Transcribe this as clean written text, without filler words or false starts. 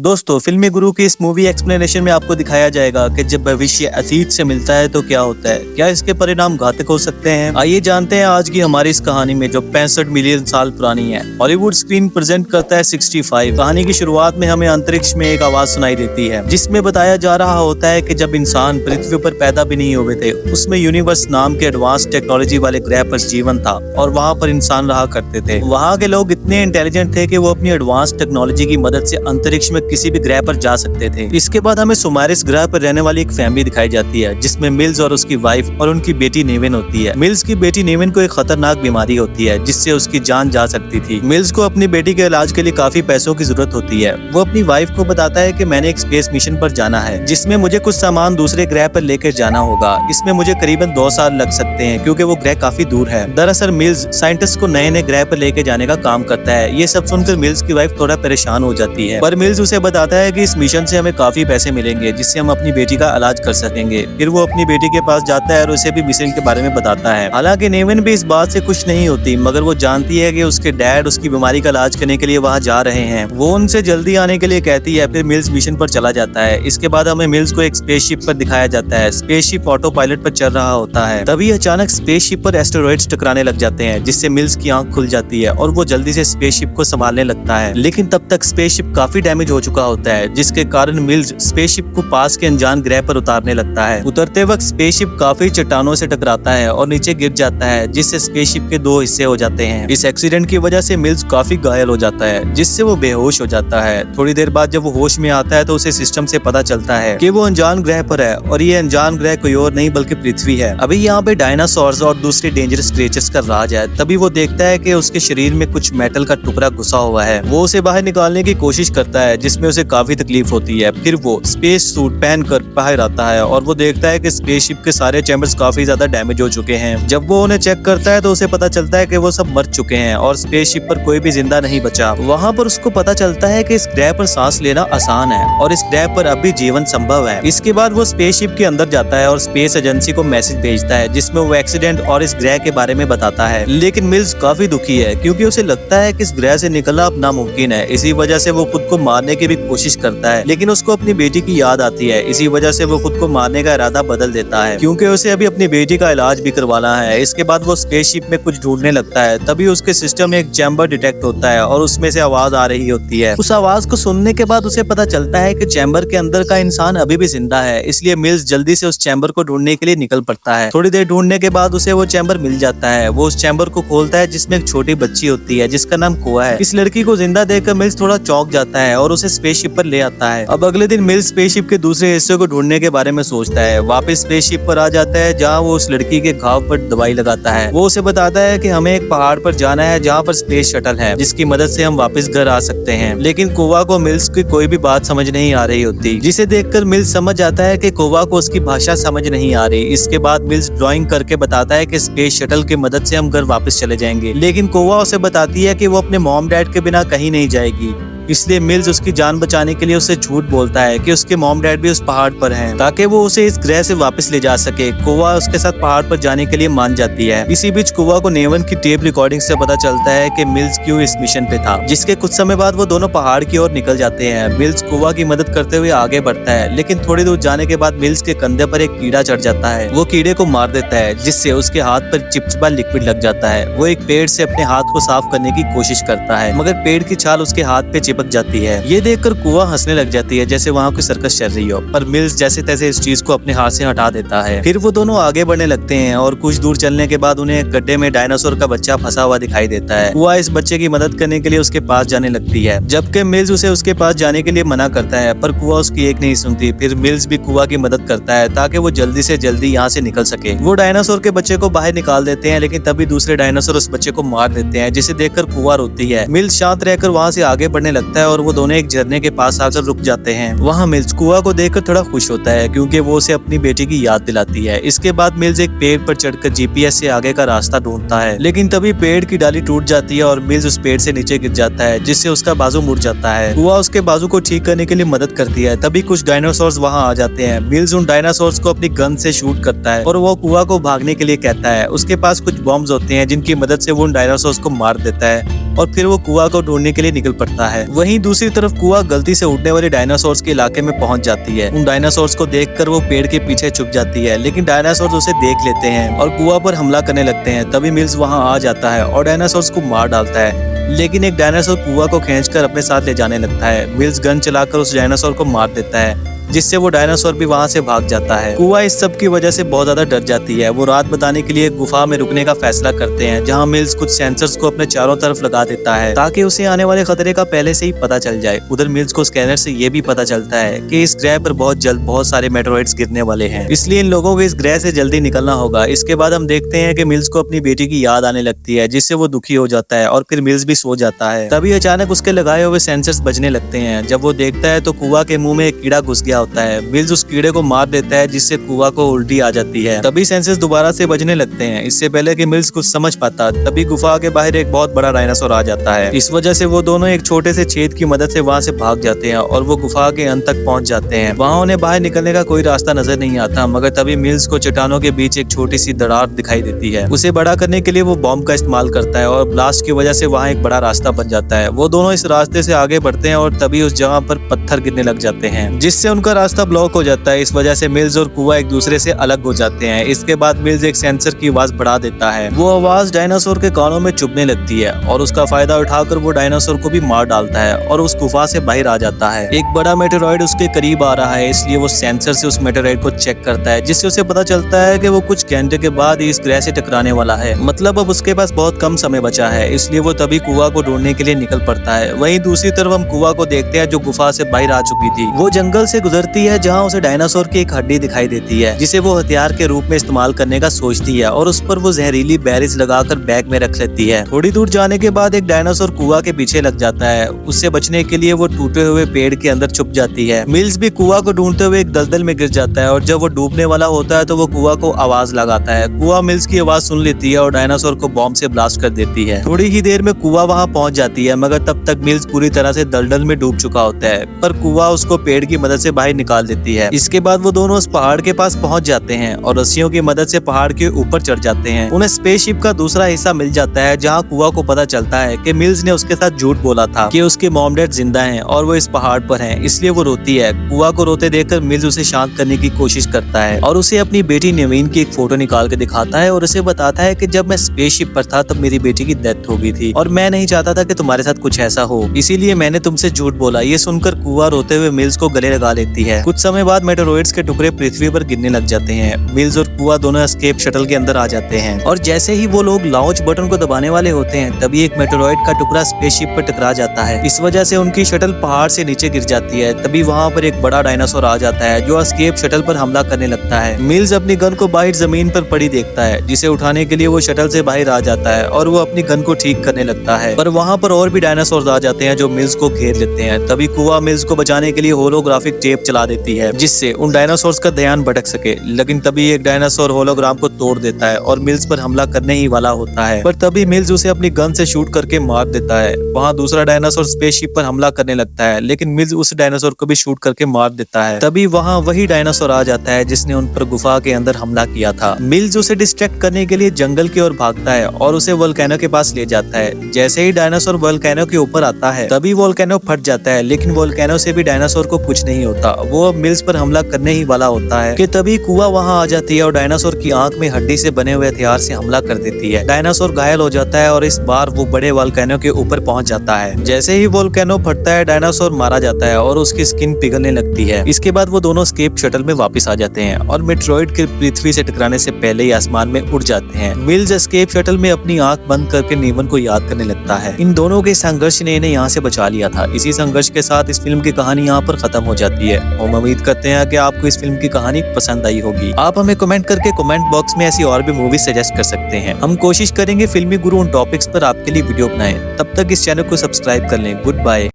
दोस्तों, फिल्मी गुरु की इस मूवी एक्सप्लेनेशन में आपको दिखाया जाएगा कि जब भविष्य अतीत से मिलता है तो क्या होता है, क्या इसके परिणाम घातक हो सकते हैं। आइए जानते हैं आज की हमारी इस कहानी में जो 65 मिलियन साल पुरानी है। हॉलीवुड स्क्रीन प्रेजेंट करता है 65। कहानी की शुरुआत में हमें अंतरिक्ष में एक आवाज सुनाई देती है जिसमें बताया जा रहा होता है कि जब इंसान पृथ्वी पर पैदा भी नहीं हुए थे, उसमें यूनिवर्स नाम के एडवांस टेक्नोलॉजी वाले ग्रह पर जीवन था और वहाँ पर इंसान रहा करते थे। वहाँ के लोग इतने इंटेलिजेंट थे कि वो अपनी एडवांस टेक्नोलॉजी की मदद से अंतरिक्ष में किसी भी ग्रह पर जा सकते थे। इसके बाद हमें सुमारिस ग्रह पर रहने वाली एक फैमिली दिखाई जाती है जिसमें मिल्स और उसकी वाइफ और उनकी बेटी नेविन होती है। मिल्स की बेटी नेविन को एक खतरनाक बीमारी होती है जिससे उसकी जान जा सकती थी। मिल्स को अपनी बेटी के इलाज के लिए काफी पैसों की जरूरत होती है। वो अपनी वाइफ को बताता है कि मैंने एक स्पेस मिशन पर जाना है जिसमें मुझे कुछ सामान दूसरे ग्रह पर लेकर जाना होगा। इसमें मुझे करीबन 2 साल लग सकते हैं क्योंकि वो ग्रह काफी दूर है। दरअसल मिल्स साइंटिस्ट को नए नए ग्रह पर लेके जाने का काम करता है। ये सब सुनकर मिल्स की वाइफ थोड़ा परेशान हो जाती है, पर मिल्स उसे बताता है कि इस मिशन से हमें काफी पैसे मिलेंगे जिससे हम अपनी बेटी का इलाज कर सकेंगे। फिर वो अपनी बेटी के पास जाता है और उसे भी मिशन के बारे में बताता है। हालांकि नेविन भी इस बात से खुश नहीं होती, मगर वो जानती है कि उसके डैड उसकी बीमारी का इलाज करने के लिए वहाँ जा रहे हैं। वो उनसे जल्दी आने के लिए कहती है। फिर मिल्स मिशन पर चला जाता है। इसके बाद हमें मिल्स को एक स्पेसशिप पर दिखाया जाता है। स्पेसशिप ऑटो पायलट पर चल रहा होता है। तभी अचानक स्पेसशिप पर एस्टेरॉइड्स टकराने लग जाते हैं जिससे मिल्स की आंख खुल जाती है और वो जल्दी से स्पेसशिप को संभालने लगता है। लेकिन तब तक स्पेसशिप काफी डैमेज हो चुका होता है जिसके कारण मिल्स स्पेसशिप को पास के अनजान ग्रह पर उतारने लगता है। उतरते वक्त स्पेसशिप काफी चट्टानों से टकराता है और नीचे गिर जाता है जिससे स्पेसशिप के 2 हिस्से हो जाते हैं। इस एक्सीडेंट की वजह से मिल्स काफी घायल हो जाता है जिससे वो बेहोश हो जाता है। थोड़ी देर बाद जब वो होश में आता है तो उसे सिस्टम से पता चलता है कि वो अनजान ग्रह पर है और ये अनजान ग्रह कोई और नहीं बल्कि पृथ्वी है। अभी यहाँ पे डायनासोर्स और दूसरे डेंजरस क्रिएचर्स का राज है। तभी वो देखता है कि उसके शरीर में कुछ मेटल का टुकड़ा घुसा हुआ है। वो उसे बाहर निकालने की कोशिश करता है जिसमें उसे काफी तकलीफ होती है। फिर वो स्पेस सूट पहनकर बाहर आता है और वो देखता है कि स्पेसशिप के सारे चैम्बर्स काफी ज्यादा डैमेज हो चुके हैं। जब वो उन्हें चेक करता है तो उसे पता चलता है कि वो सब मर चुके हैं और स्पेसशिप पर कोई भी जिंदा नहीं बचा। वहाँ पर उसको पता चलता है कि इस ग्रह पर सांस लेना आसान है और इस ग्रह पर अभी जीवन संभव है। इसके बाद वो स्पेसशिप के अंदर जाता है और स्पेस एजेंसी को मैसेज भेजता है जिसमें वो एक्सीडेंट और इस ग्रह के बारे में बताता है। लेकिन मिल्स काफी दुखी है क्योंकि उसे लगता है कि इस ग्रह से निकलना अब नामुमकिन है। इसी वजह से वो खुद को मारने की भी कोशिश करता है, लेकिन उसको अपनी बेटी की याद आती है। इसी वजह से वो खुद को मारने का इरादा बदल देता है क्योंकि उसे अभी अपनी बेटी का इलाज भी करवाना है। इसके बाद वो स्पेसशिप में कुछ ढूंढने लगता है। तभी उसके सिस्टम में एक चैम्बर डिटेक्ट होता है और उसमें से आवाज आ रही होती है। उस आवाज को सुनने के बाद उसे पता चलता है कि चैम्बर के अंदर का इंसान अभी भी जिंदा है। इसलिए मिल्स जल्दी से उस चैम्बर को ढूंढने के लिए निकल पड़ता है। थोड़ी देर ढूंढने के बाद उसे वो चैम्बर मिल जाता है। वो उस चैम्बर को खोलता है जिसमें एक छोटी बच्ची होती है जिसका नाम कोआ है। इस लड़की को जिंदा देखकर मिल्स थोड़ा चौंक जाता है और उसे स्पेसशिप पर ले आता है। अब अगले दिन मिल्स स्पेसशिप के दूसरे हिस्से को ढूंढने के बारे में सोचता है। वापस स्पेसशिप पर आ जाता है जहाँ वो उस लड़की के घाव पर दवाई लगाता है। वो उसे बताता है कि हमें एक पहाड़ पर जाना है जहाँ पर स्पेस शटल है जिसकी मदद से हम वापस घर आ सकते हैं। लेकिन कोवा को मिल्स की कोई भी बात समझ नहीं आ रही होती, जिसे देखकर मिल्स समझ जाता है कि कोवा को उसकी भाषा समझ नहीं आ रही। इसके बाद मिल्स ड्राइंग करके बताता है कि स्पेस शटल की मदद से हम घर वापस चले जाएंगे। लेकिन कोवा उसे बताती है कि वो अपने मॉम डैड के बिना कहीं नहीं जाएगी। इसलिए मिल्स उसकी जान बचाने के लिए उससे झूठ बोलता है कि उसके मॉम डैड भी उस पहाड़ पर हैं ताकि वो उसे इस ग्रह से वापस ले जा सके। कोवा उसके साथ पहाड़ पर जाने के लिए मान जाती है। इसी बीच कोवा को नेवन की टेप रिकॉर्डिंग से पता चलता है कि मिल्स क्यों इस मिशन पे था, जिसके कुछ समय बाद वो दोनों पहाड़ की ओर निकल जाते हैं। मिल्स कोवा की मदद करते हुए आगे बढ़ता है, लेकिन थोड़ी दूर जाने के बाद मिल्स के कंधे पर एक कीड़ा चढ़ जाता है। वो कीड़े को मार देता है जिससे उसके हाथ पर चिपचिपा लिक्विड लग जाता है। वो एक पेड़ से अपने हाथ को साफ करने की कोशिश करता है, मगर पेड़ की छाल उसके हाथ पे चिपक जाती है। ये देखकर कुआ हंसने लग जाती है जैसे वहाँ कोई सर्कस चल रही हो, पर मिल्स जैसे तैसे इस चीज को अपने हाथ से हटा देता है। फिर वो दोनों आगे बढ़ने लगते हैं और कुछ दूर चलने के बाद उन्हें एक गड्ढे में डायनासोर का बच्चा फंसा हुआ दिखाई देता है। कुआ इस बच्चे की मदद करने के लिए उसके पास जाने लगती है, जबकि मिल्स उसे उसके पास जाने के लिए मना करता है, पर कुआ उसकी एक नहीं सुनती। फिर मिल्स भी कुआ की मदद करता है ताकि वो जल्दी से जल्दी यहाँ से निकल सके। वो डायनासोर के बच्चे को बाहर निकाल देते हैं, लेकिन तभी दूसरे डायनासोर उस बच्चे को मार देते हैं, जिसे देखकर कुआ रोती है। मिल्स शांत रहकर वहाँ से आगे बढ़ने लगता है और वो दोनों एक झरने के पास आकर रुक जाते हैं। वहाँ मिल्स कुआ को देखकर थोड़ा खुश होता है क्योंकि वो उसे अपनी बेटी की याद दिलाती है। इसके बाद मिल्स एक पेड़ पर चढ़कर जीपीएस से आगे का रास्ता ढूंढता है, लेकिन तभी पेड़ की डाली टूट जाती है और मिल्स उस पेड़ से नीचे गिर जाता है जिससे उसका बाजू मुड़ जाता है। कुआ उसके बाजू को ठीक करने के लिए मदद करती है। तभी कुछ डायनासोर्स वहाँ आ जाते हैं। मिल्स उन डायनासोर्स को अपनी गन से शूट करता है और वो कुआ को भागने के लिए कहता है। उसके पास कुछ बॉम्ब्स होते हैं जिनकी मदद से वो उन डायनासोर्स को मार देता है और फिर वो कुआ को ढूंढने के लिए निकल पड़ता है। वहीं दूसरी तरफ कुआ गलती से उड़ने वाले डायनासोर्स के इलाके में पहुंच जाती है। उन डायनासोर्स को देखकर वो पेड़ के पीछे छुप जाती है, लेकिन डायनासोर्स उसे देख लेते हैं और कुआ पर हमला करने लगते हैं। तभी मिल्स वहां आ जाता है और डायनासोर्स को मार डालता है, लेकिन एक डायनासोर कुआ को खींचकर अपने साथ ले जाने लगता है। मिल्स गन चलाकर उस डायनासोर को मार देता है, जिससे वो डायनासोर भी वहां से भाग जाता है। कुआ इस सब की वजह से बहुत ज्यादा डर जाती है। वो रात बताने के लिए गुफा में रुकने का फैसला करते हैं, जहां मिल्स कुछ सेंसर्स को अपने चारों तरफ लगा देता है ताकि उसे आने वाले खतरे का पहले से ही पता चल जाए। उधर मिल्स को स्कैनर से ये भी पता चलता है कि इस ग्रह पर बहुत जल्द बहुत सारे मेटेरॉइड्स गिरने वाले हैं, इसलिए इन लोगों को इस ग्रह से जल्दी निकलना होगा। इसके बाद हम देखते हैं कि मिल्स को अपनी बेटी की याद आने लगती है, जिससे वो दुखी हो जाता है और फिर मिल्स भी सो जाता है। तभी अचानक उसके लगाए हुए सेंसर्स बजने लगते हैं। जब वो देखता है तो कुआ के मुंह में एक कीड़ा घुस गया होता है। मिल्स उस कीड़े को मार देता है, जिससे कुआ को उल्टी आ जाती है। तभी सेंसर्स दोबारा से बजने लगते हैं। इससे पहले कि मिल्स कुछ समझ पाता, तभी गुफा के बाहर एक बहुत बड़ा डायनासोर आ जाता है। इस वजह से वो दोनों एक छोटे से छेद की मदद से वहां से भाग जाते हैं और वो गुफा के अंत तक पहुंच जाते हैं। वहां उन्हें बाहर निकलने का कोई रास्ता नजर नहीं आता, मगर तभी मिल्स को चट्टानों के बीच एक छोटी सी दरार दिखाई देती है। उसे बड़ा करने के लिए वो बॉम्ब का इस्तेमाल करता है और ब्लास्ट की वजह से वहाँ एक बड़ा रास्ता बन जाता है। वो दोनों इस रास्ते से आगे बढ़ते हैं और तभी उस जगह पर पत्थर गिरने लग जाते हैं, जिससे उनका रास्ता ब्लॉक हो जाता है। इस वजह से मिल्स और कुआ एक दूसरे से अलग हो जाते हैं। इसके बाद मिल्स एक सेंसर की आवाज बढ़ा देता है। वो आवाज डायनासोर के कानों में चुभने लगती है और उसका फायदा उठाकर वो डायनासोर को भी मार डालता है और उस गुफा से बाहर आ जाता है। एक बड़ा मेटेरॉइड उसके करीब आ रहा है, इसलिए वो सेंसर से उस मेटेरॉइड को चेक करता है, जिससे उसे पता चलता है कि वो कुछ घंटे के बाद ही इस ग्रह से टकराने वाला है। मतलब अब उसके पास बहुत कम समय बचा है, इसलिए वो तभी कुआ को ढूंढने के लिए निकल पड़ता है। वहीं दूसरी तरफ हम कुआ को देखते हैं, जो गुफा से बाहर आ चुकी थी। वो जंगल से गुजरती है, जहाँ उसे डायनासोर की एक हड्डी दिखाई देती है, जिसे वो हथियार के रूप में इस्तेमाल करने का सोचती है और उस पर वो जहरीली बेरीज लगाकर बैग में रख लेती है। थोड़ी दूर जाने के बाद एक डायनासोर कुआ के पीछे लग जाता है। उससे बचने के लिए वो टूटे हुए पेड़ के अंदर छुप जाती है। मिल्स भी कुआ को ढूंढते हुए एक दलदल में गिर जाता है और जब वो डूबने वाला होता है तो वो कुआ को आवाज लगाता है। कुआ मिल्स की आवाज सुन लेती है और डायनासोर को बॉम्ब से ब्लास्ट कर देती है। थोड़ी ही देर में कुआ वहाँ पहुंच जाती है, मगर तब तक मिल्स पूरी तरह से दलदल में डूब चुका होता है, पर कुआ उसको पेड़ की मदद से बाहर निकाल देती है। इसके बाद वो दोनों उस पहाड़ के पास पहुंच जाते हैं और रस्सियों की मदद से पहाड़ के ऊपर चढ़ जाते हैं। उन्हें स्पेसशिप का दूसरा हिस्सा मिल जाता है, जहां कुआ को पता चलता है कि मिल्स ने उसके साथ झूठ बोला था कि उसके मॉम डैड जिंदा हैं और वो इस पहाड़ पर हैं, इसलिए वो रोती है। कुआ को रोते देखकर मिल्स उसे शांत करने की कोशिश करता है और उसे अपनी बेटी नवीन की एक फोटो निकाल के दिखाता है और उसे बताता है कि जब मैं स्पेसशिप पर था तब मेरी बेटी की डेथ हो गई थी और मैं नहीं चाहता था कि तुम्हारे साथ कुछ ऐसा हो, इसीलिए मैंने तुमसे झूठ बोला। ये सुनकर कुआ रोते हुए मिल्स को गले लगा लेती है। कुछ समय बाद मेटेरॉइड्स के टुकड़े पृथ्वी पर गिरने लग जाते हैं। मिल्स और कुआ दोनों एस्केप शटल के अंदर आ जाते हैं और जैसे ही वो लोग लॉन्च बटन को दबाने वाले होते हैं, तभी एक मेटेरॉइड का टुकड़ा स्पेसशिप पर टकरा जाता है। इस वजह से उनकी शटल पहाड़ से नीचे गिर जाती है। तभी वहाँ पर एक बड़ा डायनासोर आ जाता है, जो एस्केप शटल पर हमला करने लगता है। मिल्स अपनी गन को बाहर जमीन पर पड़ी देखता है, जिसे उठाने के लिए वो शटल से बाहर आ जाता है और वो अपनी गन को ठीक करने लगता है, पर वहाँ पर और भी डायनासोर आ जाते हैं जो मिल्स को घेर लेते हैं। तभी कुआ मिल्स को बचाने के लिए होलोग्राफिक टेप चला देती है, जिससे उन डायनासोर्स का ध्यान भटक सके। लेकिन तभी एक डायनासोर होलोग्राम को तोड़ देता है और मिल्स पर हमला करने ही वाला होता है, पर तभी मिल्स उसे अपनी गन से शूट करके मार देता है। वहाँ दूसरा डायनासोर स्पेसशिप पर हमला करने लगता है, लेकिन मिल्स उस डायनासोर को भी शूट करके मार देता है। तभी वहाँ वही डायनासोर आ जाता है जिसने उन पर गुफा के अंदर हमला किया था। मिल्स उसे डिस्ट्रैक्ट करने के लिए जंगल की ओर भागता है और उसे वोल्केनो के पास ले जाता है। जैसे ही डायनासोर वोल्केनो के ऊपर आता है, तभी वोल्केनो फट जाता है, लेकिन वोल्केनो से भी डायनासोर को कुछ नहीं होता। वो अब मिल्स पर हमला करने ही वाला होता है कि तभी कुआ वहाँ आ जाती है और डायनासोर की आंख में हड्डी से बने हुए हथियार से हमला कर देती है। डायनासोर घायल हो जाता है और इस बार वो बड़े वोल्केनो के ऊपर पहुंच जाता है। जैसे ही वोल्केनो फटता है, डायनासोर मारा जाता है और उसकी स्किन पिघलने लगती है। इसके बाद वो दोनों स्केप शटल में वापस आ जाते हैं और मेट्रॉइड के पृथ्वी से टकराने से पहले ही आसमान में उड़ जाते हैं। मिल्स एस्केप शटल में अपनी आंख बंद करके नेवन को याद करने लगता है। इन दोनों के संघर्ष ने इन्हें यहाँ से बचा लिया था। इसी संघर्ष के साथ इस फिल्म की कहानी यहाँ पर खत्म हो जाती है। हम उम्मीद करते हैं कि आपको इस फिल्म की कहानी पसंद आई होगी। आप हमें कमेंट करके कमेंट बॉक्स में ऐसी और भी मूवी सजेस्ट कर सकते हैं। हम कोशिश करेंगे फिल्मी गुरु उन टॉपिक्स पर आपके लिए वीडियो बनाएं। तब तक इस चैनल को सब्सक्राइब कर लें। Good bye.